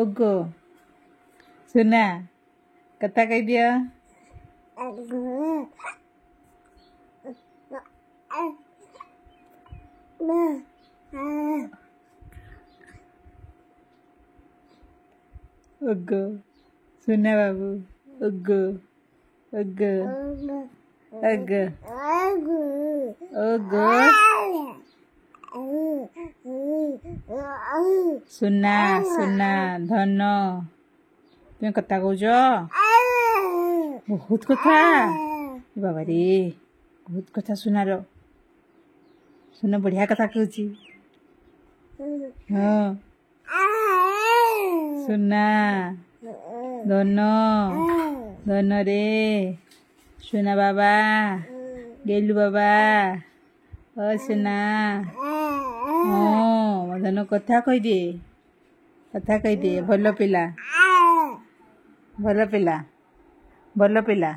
ओगो सुना कथा कह दिया ओगो सुना बाबू ओगो ओगो ओगो ओगो सुना सुना धन तुम कथा कौच बहुत कथा बाबा रे बहुत कथा सुनार सुना बढ़िया कथा कहूँ हाँ सुना धन धन रे सुना बाबा गेलु बाबा ओ सुना हाँ धन कथा कह दे भल पिला भल पिला भल पिला।